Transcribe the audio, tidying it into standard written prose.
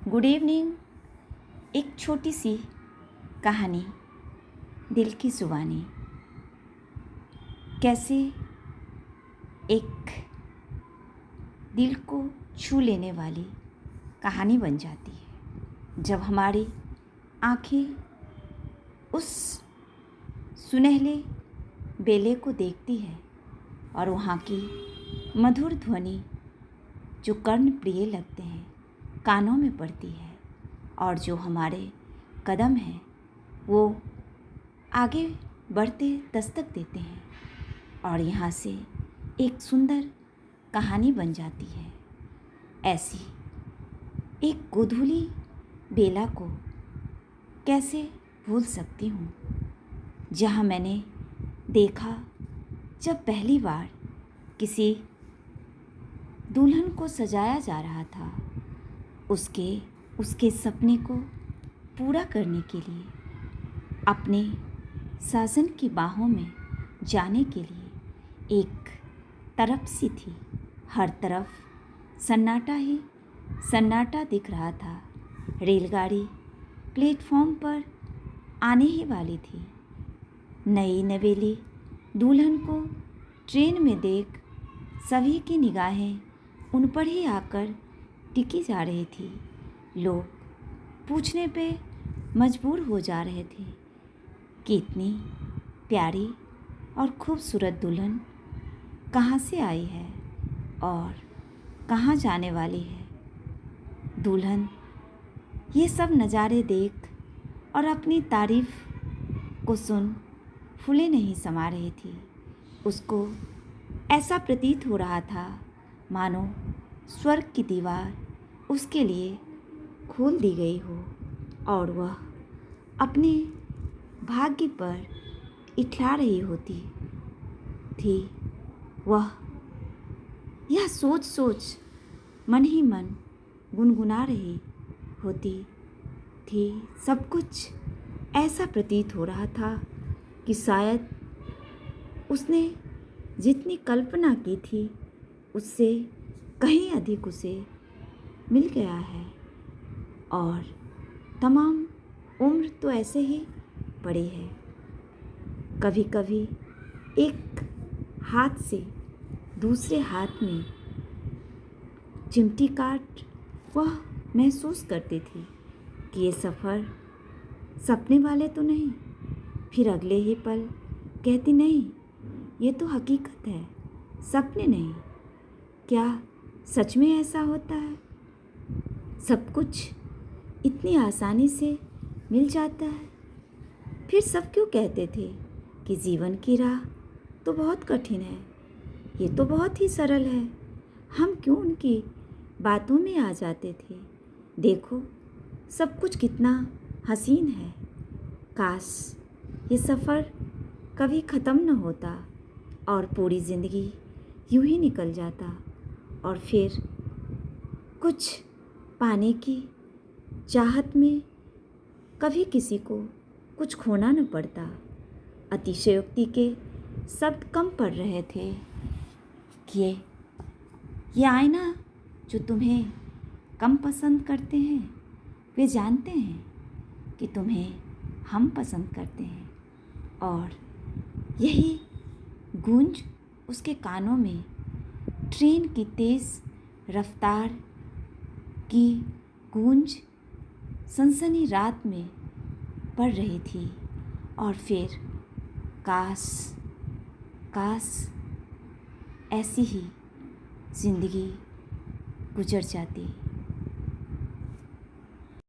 Good evening. एक छोटी सी कहानी, दिल की जुबानी। कैसे एक दिल को छू लेने वाली कहानी बन जाती है जब हमारी आँखें उस सुनहले बेले को देखती है और वहाँ की मधुर ध्वनि जो कर्ण प्रिय लगते हैं कानों में पड़ती है, और जो हमारे कदम हैं वो आगे बढ़ते दस्तक देते हैं और यहाँ से एक सुंदर कहानी बन जाती है। ऐसी एक गोधूली बेला को कैसे भूल सकती हूँ, जहाँ मैंने देखा जब पहली बार किसी दुल्हन को सजाया जा रहा था, उसके सपने को पूरा करने के लिए, अपने साजन की बाहों में जाने के लिए। एक तरफ सी थी, हर तरफ सन्नाटा ही सन्नाटा दिख रहा था। रेलगाड़ी प्लेटफॉर्म पर आने ही वाली थी। नई नवेली दुल्हन को ट्रेन में देख सभी की निगाहें उन पर ही आकर टिकी जा रही थी। लोग पूछने पे मजबूर हो जा रहे थे कि इतनी प्यारी और खूबसूरत दुल्हन कहाँ से आई है और कहाँ जाने वाली है। दुल्हन ये सब नज़ारे देख और अपनी तारीफ को सुन फूले नहीं समा रही थी। उसको ऐसा प्रतीत हो रहा था मानो स्वर्ग की दीवार उसके लिए खोल दी गई हो और वह अपने भाग्य पर इठला रही होती थी। वह यह सोच सोच मन ही मन गुनगुना रही होती थी। सब कुछ ऐसा प्रतीत हो रहा था कि शायद उसने जितनी कल्पना की थी उससे कहीं अधिक उसे मिल गया है, और तमाम उम्र तो ऐसे ही पड़ी है। कभी कभी एक हाथ से दूसरे हाथ में चिमटी काट वह महसूस करती थी कि ये सफ़र सपने वाले तो नहीं। फिर अगले ही पल कहती, नहीं, ये तो हकीकत है, सपने नहीं। क्या सच में ऐसा होता है? सब कुछ इतनी आसानी से मिल जाता है। फिर सब क्यों कहते थे कि जीवन की राह तो बहुत कठिन है, ये तो बहुत ही सरल है। हम क्यों उनकी बातों में आ जाते थे? देखो सब कुछ कितना हसीन है। काश ये सफ़र कभी ख़त्म न होता और पूरी ज़िंदगी यूं ही निकल जाता, और फिर कुछ पाने की चाहत में कभी किसी को कुछ खोना न पड़ता। अतिशयोक्ति के शब्द कम पड़ रहे थे कि ये आईना जो तुम्हें कम पसंद करते हैं वे जानते हैं कि तुम्हें हम पसंद करते हैं, और यही गूंज उसके कानों में ट्रेन की तेज़ रफ्तार की गूंज सनसनी रात में पड़ रही थी। और फिर काश ऐसी ही ज़िंदगी गुजर जाती।